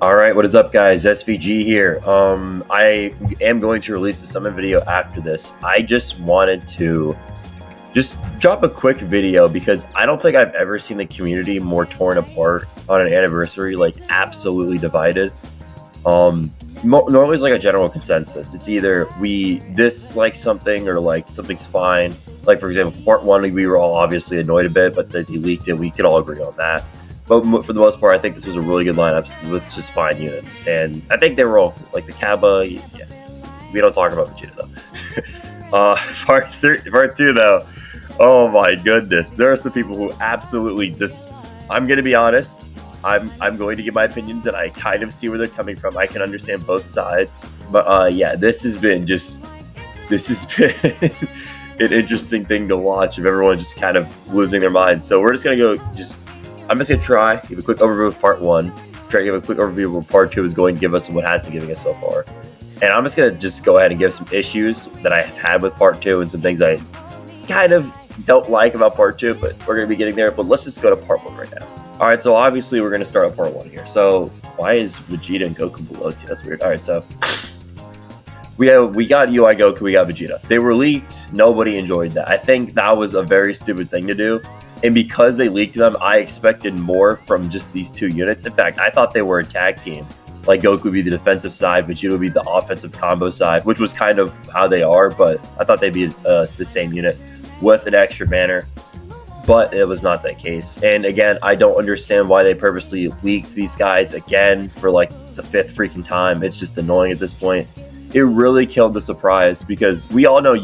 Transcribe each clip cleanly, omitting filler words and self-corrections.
All right, what is up, guys? SVG here. I am going to release a summon video after this. I just wanted to drop a quick video because I don't think I've ever seen the community more torn apart on an anniversary, like absolutely divided. Normally it's like a general consensus. It's either we dislike something or like something's fine. Like for example, part one, we were all obviously annoyed a bit, but he leaked it. We could all agree on that. But for the most part, I think this was a really good lineup with just fine units, and I think they were all like the Kaba. Yeah, we don't talk about Vegeta though. Part two though. Oh my goodness, there are some people who absolutely I'm gonna be honest. I'm going to give my opinions, and I kind of see where they're coming from. I can understand both sides, but yeah, this has been an interesting thing to watch of everyone just kind of losing their minds. So we're just gonna go I'm just going to try give a quick overview of part one, try to give a quick overview of what part two is going to give us and what has been giving us so far. And I'm just going to go ahead and give some issues that I have had with part two and some things I kind of don't like about part two, but we're going to be getting there. But let's just go to part one right now. All right, so obviously we're going to start at part one here. So why is Vegeta and Goku below 2? That's weird. All right, so we got UI Goku, we got Vegeta. They were leaked. Nobody enjoyed that. I think that was a very stupid thing to do. And because they leaked them, I expected more from just these two units. In fact, I thought they were a tag team. Like Goku would be the defensive side, Vegeta would be the offensive combo side, which was kind of how they are, but I thought they'd be the same unit with an extra banner. But it was not that case. And again, I don't understand why they purposely leaked these guys again for like the 5th freaking time. It's just annoying at this point. It really killed the surprise because we all know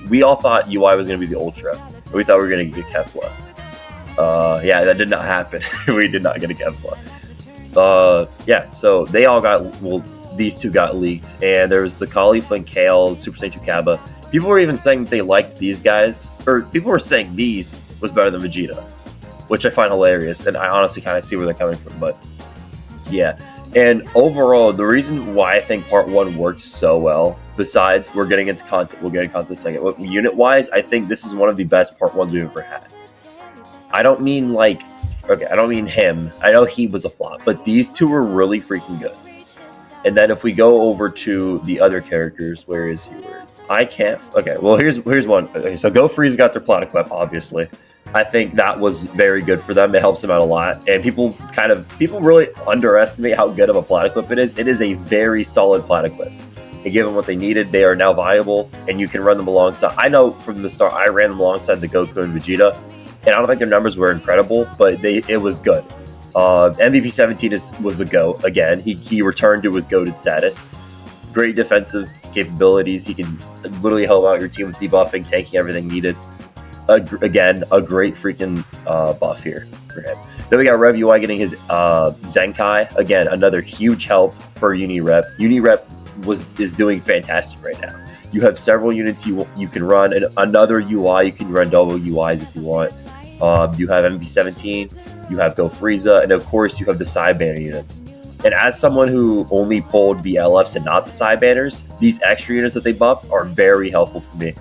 we all thought UI was going to be the Ultra. We thought we were going to get Kefla. Yeah, that did not happen. We did not get a Kefla. Yeah, so they all these two got leaked, and there was the Caulifla and Kale, Super Saiyan 2 Kaba. People were even saying that they liked these guys, or people were saying these was better than Vegeta, which I find hilarious, and I honestly kind of see where they're coming from, but yeah. And overall, the reason why I think part one worked so well, besides we'll get into content in a second, unit-wise, I think this is one of the best part ones we've ever had. I don't mean I don't mean him. I know he was a flop, but these two were really freaking good. And then if we go over to the other characters, where is he? I can't. Okay, well here's one. Okay, so Go Freeze got their plot equip, obviously. I think that was very good for them. It helps them out a lot. And people really underestimate how good of a plot equip it is. It is a very solid plot equip. They give them what they needed. They are now viable, and you can run them alongside. I know from the start I ran them alongside the Goku and Vegeta. And I don't think their numbers were incredible, but it was good. MVP 17 was the GOAT again. He returned to his GOATed status. Great defensive capabilities. He can literally help out your team with debuffing, taking everything needed. Again, a great freaking buff here for him. Then we got Rev UI getting his Zenkai. Again, another huge help for Unirep. Unirep is doing fantastic right now. You have several units you can run, and another UI you can run double UIs if you want. You have MP17, you have Go Frieza, and of course you have the side banner units. And as someone who only pulled the LFs and not the side banners, these extra units that they buffed are very helpful for me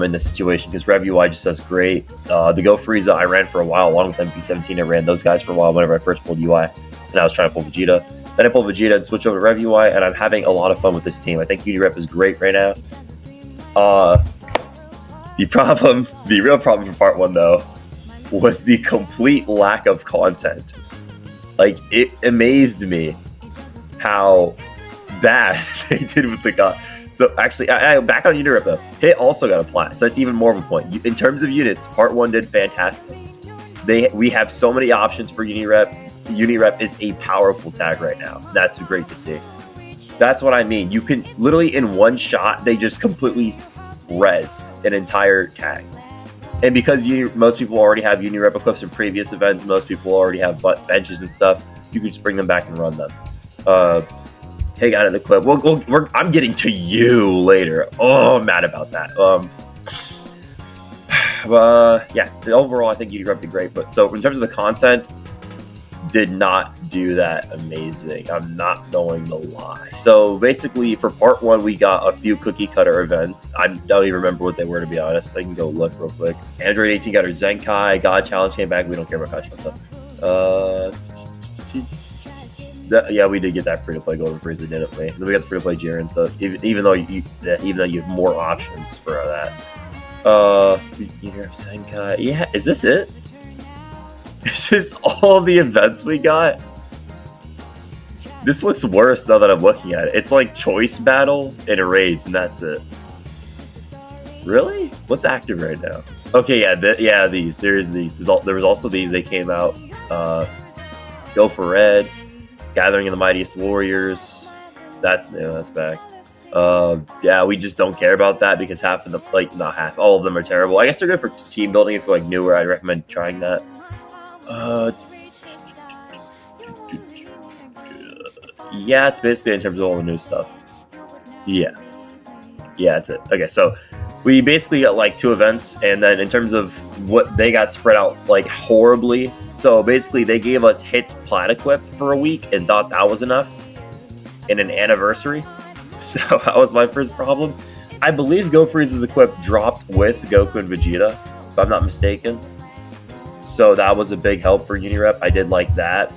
in this situation, because Rev UI just does great. The Go Frieza I ran for a while, along with MP17. I ran those guys for a while whenever I first pulled UI, and I was trying to pull Vegeta. Then I pulled Vegeta and switched over to Rev UI, and I'm having a lot of fun with this team. I think Unirep is great right now. The real problem for part one, though, was the complete lack of content. Like, it amazed me how bad they did with the god. So, actually, back on Unirep, though. Hit also got a plat, so that's even more of a point. In terms of units, part one did fantastic. We have so many options for Unirep. Unirep is a powerful tag right now. That's great to see. That's what I mean. You can literally, in one shot, they just completely rezzed an entire tag. And because most people already have Unirep equips in previous events, most people already have benches and stuff, you can just bring them back and run them. Hey, got an equip. I'm getting to you later. Oh, I'm mad about that. Yeah, overall, I think Unirep did great. But so in terms of the content, did not do that amazing. I'm not going to lie. So basically, for part one, we got a few cookie cutter events. I don't even remember what they were, to be honest. I can go look real quick. Android 18 got her Zenkai. God Challenge came back. We don't care about God Challenge stuff. Yeah, we did get that free to play Golden Frieza, didn't we? And then we got the free to play Jiren. So even though you have more options for that. Senkai. Yeah, is this it? Is this all the events we got? This looks worse now that I'm looking at it. It's like choice battle and raids, and that's it. Really? What's active right now? Okay, yeah, these. There's these. There was also these. They came out. Go for Red, Gathering of the Mightiest Warriors. That's new. That's back. Yeah, we just don't care about that because half of them, like not half, all of them are terrible. I guess they're good for team building. If you're like newer, I'd recommend trying that. Yeah, it's basically in terms of all the new stuff. Yeah, that's it. Okay, so we basically got like 2 events, and then in terms of what they got spread out like horribly. So basically, they gave us Hits Plat Equip for a week and thought that was enough in an anniversary. So that was my first problem. I believe Go Frieza's equip dropped with Goku and Vegeta, if I'm not mistaken. So that was a big help for Unirep. I did like that.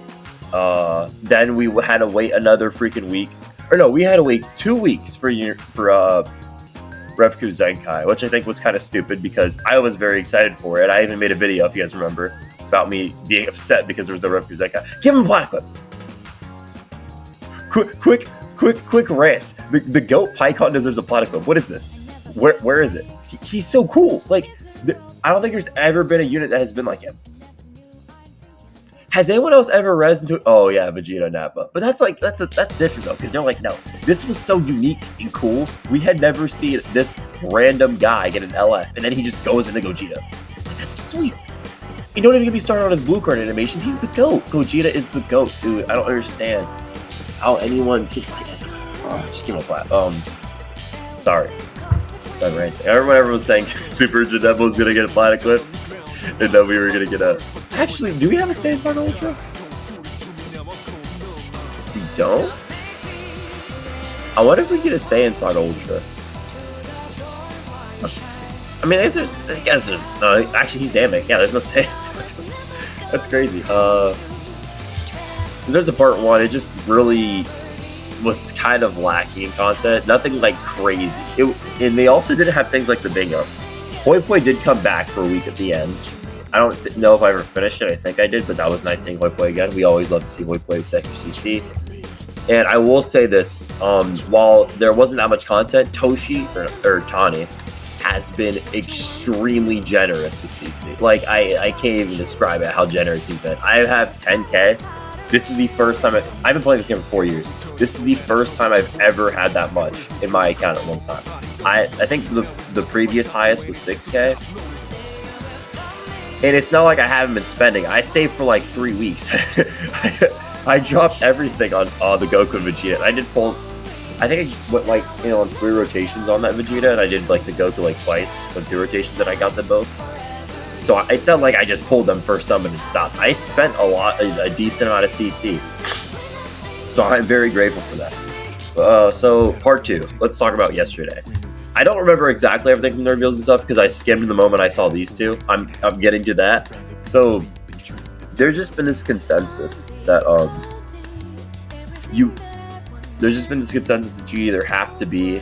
Then we had to wait another freaking week. Or no, we had to wait 2 weeks for Repku Zenkai, which I think was kind of stupid because I was very excited for it. I even made a video, if you guys remember, about me being upset because there was no Repku Zenkai. Give him a Plat Equip! Quick rants. The GOAT Pycon deserves a Plat Equip. What is this? Where is it? He's so cool. Like, I don't think there's ever been a unit that has been like him. Has anyone else ever res into? Oh yeah, Vegeta Nappa. But that's different though, because they're like, no, this was so unique and cool. We had never seen this random guy get an LF, and then he just goes into Gogeta. Like, that's sweet. You don't even get me started on his blue card animations. He's the GOAT. Gogeta is the GOAT, dude. I don't understand how anyone can. Just give him a plat. Sorry. I remember everyone was saying Super Jadebo was gonna get a Plat Equip, and then we were gonna get a. Actually, do we have a Saiyan Saga Ultra? We don't? I wonder if we get a Saiyan Saga Ultra. I mean, I guess there's. Actually, he's Namek. Yeah, there's no Saiyan Saga. That's crazy. So there's a part 1. It just really was kind of lacking in content. Nothing like crazy. And they also didn't have things like the bingo. Hoi Poi did come back for a week at the end. I don't know if I ever finished it. I think I did, but that was nice seeing Hoi Poi again. We always love to see Hoi Poi with extra CC. And I will say this, while there wasn't that much content, Toshi, or Tani, has been extremely generous with CC. Like, I can't even describe it, how generous he's been. I have 10K. This is the first time I've been playing this game for 4 years. This is the first time I've ever had that much in my account at one time. I think the previous highest was 6K. And it's not like I haven't been spending. I saved for like 3 weeks. I dropped everything on the Goku and Vegeta. I did pull, I think I went like, on 3 rotations on that Vegeta, and I did like the Goku like twice on 2 rotations, and I got them both. So it's not like I just pulled them first summon and stopped. I spent a decent amount of CC. So I'm very grateful for that. So part 2, let's talk about yesterday. I don't remember exactly everything from the reveals and stuff because I skimmed the moment I saw these 2. I'm getting to that. So there's just been this consensus that you either have to be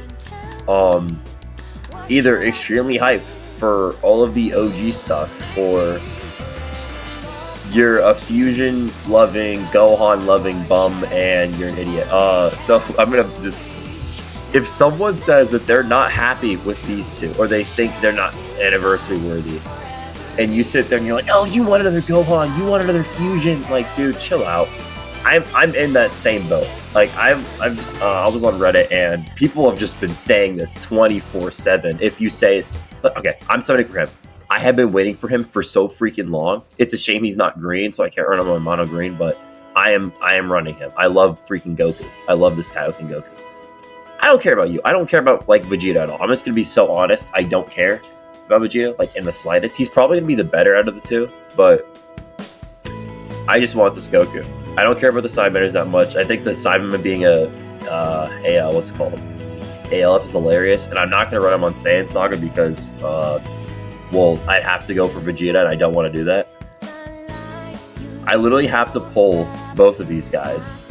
either extremely hyped for all of the OG stuff, or you're a fusion loving, Gohan loving bum and you're an idiot. So I'm gonna just, if someone says that they're not happy with these 2, or they think they're not anniversary worthy, and you sit there and you're like, oh, you want another Gohan, you want another fusion, like, dude, chill out. I'm in that same boat. Like, I was on Reddit and people have just been saying this 24/7. If you say, okay, I'm summoning for him. I have been waiting for him for so freaking long. It's a shame he's not green, so I can't run him on mono green, but I am running him. I love freaking Goku. I love this Kaioken Goku. I don't care about you. I don't care about, like, Vegeta at all. I'm just going to be so honest. I don't care about Vegeta, like, in the slightest. He's probably going to be the better out of the 2, but I just want this Goku. I don't care about the Sidebenders that much. I think the Cyberman being what's it called? ALF is hilarious, and I'm not going to run him on Saiyan Saga because, well, I'd have to go for Vegeta, and I don't want to do that. I literally have to pull both of these guys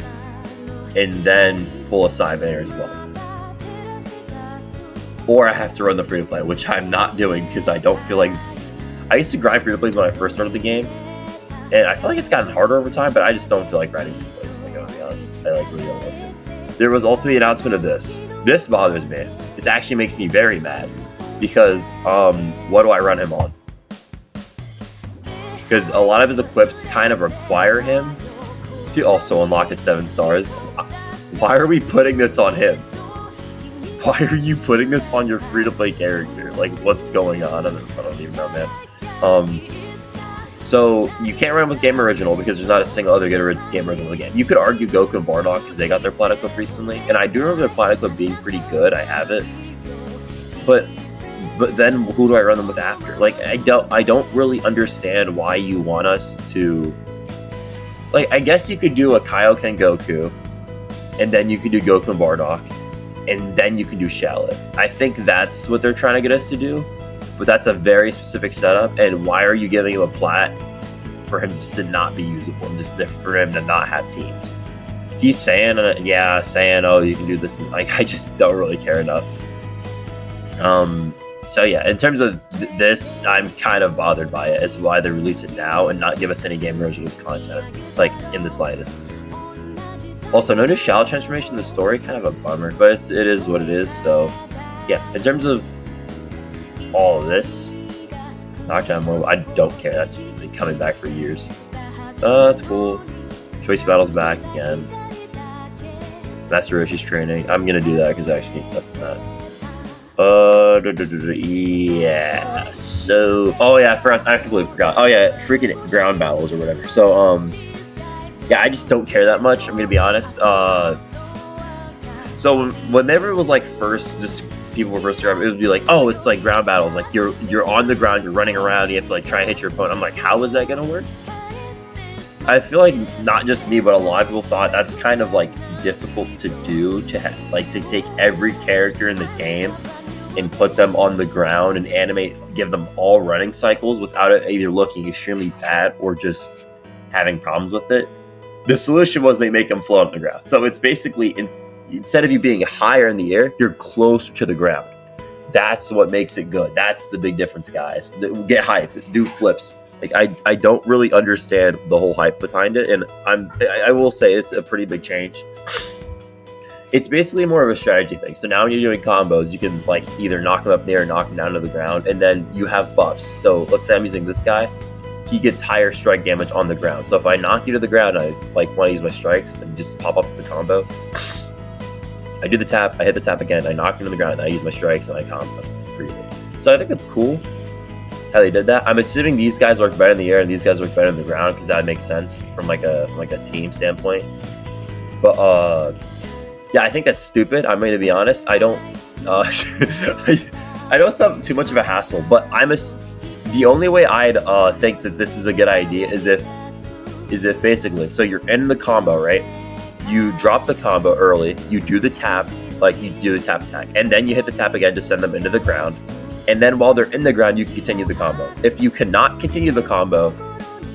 and then pull a side banner as well. Or I have to run the free-to-play, which I'm not doing because I don't feel like... I used to grind free-to-plays when I first started the game, and I feel like it's gotten harder over time, but I just don't feel like grinding free-to-plays, like, I'm gonna be honest. I really don't want to. There was also the announcement of this. This bothers me. This actually makes me very mad, because what do I run him on? Because a lot of his equips kind of require him to also unlock at 7 stars. Why are we putting this on him? Why are you putting this on your free-to-play character? Like, what's going on? I don't even know, man. So you can't run with Game Original because there's not a single other Game Original in the game. You could argue Goku and Bardock because they got their Planet Clip recently, and I do remember their Planet Clip being pretty good. I have it, but then who do I run them with after? Like, I don't really understand why you want us to. Like, I guess you could do a Kaioken Goku, and then you could do Goku and Bardock, and then you can do Shallot. I think that's what they're trying to get us to do. But that's a very specific setup, and why are you giving him a plat for him just to not be usable and just for him to not have teams? He's saying, oh, you can do this, and like, I just don't really care enough. So yeah, in terms of this, I'm kind of bothered by it as to why they release it now and not give us any Game Originals content, like, in the slightest. Also, no new Shallot transformation in the story, kind of a bummer, but it is what it is. So yeah, in terms of all of this, Knockdown Mobile, I don't care. That's been coming back for years. That's cool. Choice Battle's back again. Master Roshi's training. I'm gonna do that because I actually need stuff from that. Yeah. So, oh yeah, I completely forgot. Oh yeah, freaking ground battles or whatever. So, yeah, I just don't care that much. I'm gonna be honest. So whenever it was like people were first starting, it would be like, oh, it's like ground battles. Like you're on the ground, you're running around, you have to like try and hit your opponent. I'm like, how is that gonna work? I feel like not just me, but a lot of people thought that's kind of like difficult to do, to take every character in the game and put them on the ground and give them all running cycles without it either looking extremely bad or just having problems with it. The solution was they make them float on the ground. So it's basically instead of you being higher in the air, you're closer to the ground. That's what makes it good. That's the big difference, guys. Get hype, do flips. Like, I don't really understand the whole hype behind it, and I will say it's a pretty big change. It's basically more of a strategy thing. So now when you're doing combos, you can like either knock them up there or knock them down to the ground, and then you have buffs. So let's say I'm using this guy. He gets higher strike damage on the ground. So if I knock you to the ground, I like want to use my strikes and just pop up the combo. I do the tap, I hit the tap again, I knock him to the ground, I use my strikes, and I combo freely. So I think that's cool how they did that. I'm assuming these guys work better in the air and these guys work better in the ground because that makes sense from like a team standpoint. But yeah, I think that's stupid. I'm going to be honest. I don't I know it's not too much of a hassle, but the only way I'd think that this is a good idea is if basically, so you're in the combo, right? You drop the combo early, you do the tap, like you do the tap attack, and then you hit the tap again to send them into the ground. And then while they're in the ground, you can continue the combo. If you cannot continue the combo,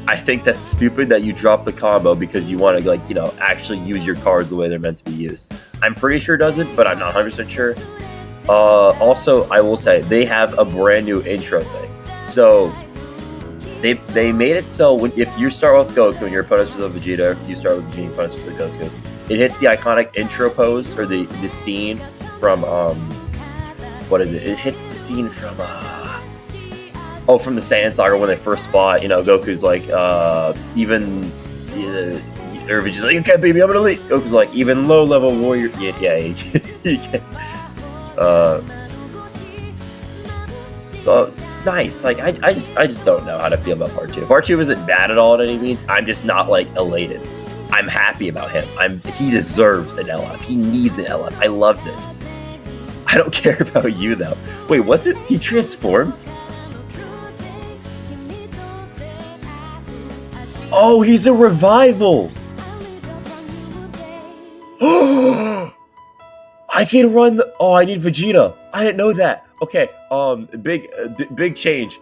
I think that's stupid that you drop the combo because you want to actually use your cards the way they're meant to be used. I'm pretty sure it doesn't, but I'm not 100% sure. Also, I will say they have a brand new intro thing. So they made it so if you start with Goku and your opponent's with a Vegeta, or if you start with Vegeta and your opponent's with a Goku, it hits the iconic intro pose or the scene from what is it? It hits the scene from from the Saiyan Saga when they first fought. Goku's like or Vegeta's like, you can't beat me, I'm an elite. Goku's like, even low level warrior. Yeah, you can. So nice. Like I just don't know how to feel about part 2. Part 2 isn't bad at all at any means. I'm just not like elated. I'm happy about him. He deserves an LF. He needs an LF. I love this. I don't care about you though. Wait, what's it? He transforms? Oh, he's a revival. I can run I need Vegeta. I didn't know that. Okay, big change.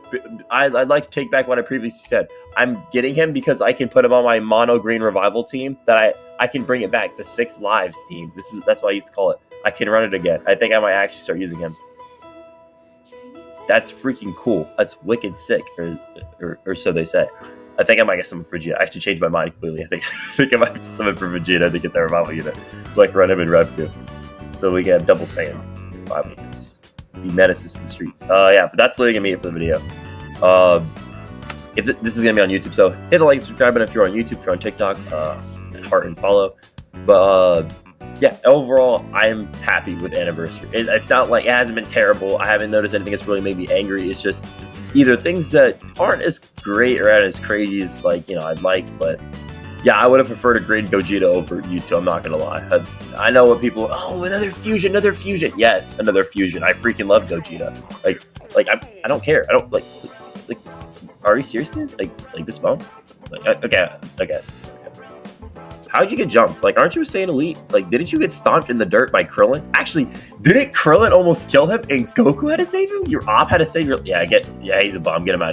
I'd like to take back what I previously said. I'm getting him because I can put him on my mono green revival team. That I can bring it back, the 6 lives team. That's what I used to call it. I can run it again. I think I might actually start using him. That's freaking cool. That's wicked sick, or so they say. I think I might get someone for Vegeta. I actually changed my mind completely. I think I might get someone for Vegeta to get the revival unit, so I can run him in Rev 2. So we get double Saiyan revival units. He menaces the streets. Yeah, but that's literally gonna be it for the video. If this is gonna be on YouTube, so hit the like, subscribe button if you're on YouTube. If you're on TikTok, heart and follow. But yeah, overall, I am happy with Anniversary. It's not like it hasn't been terrible. I haven't noticed anything that's really made me angry. It's just either things that aren't as great or as crazy as I'd like, but. Yeah, I would have preferred a green Gogeta over you two. I'm not gonna lie. I know what people. Oh, another fusion. Yes, another fusion. I freaking love Gogeta. I don't care. I don't like. Are you serious, dude? Like this bone? Okay. How'd you get jumped? Aren't you a Saiyan Elite? Didn't you get stomped in the dirt by Krillin? Actually, didn't Krillin almost kill him and Goku had to save him? Your op had to save your. Yeah, he's a bum. Get him out of here.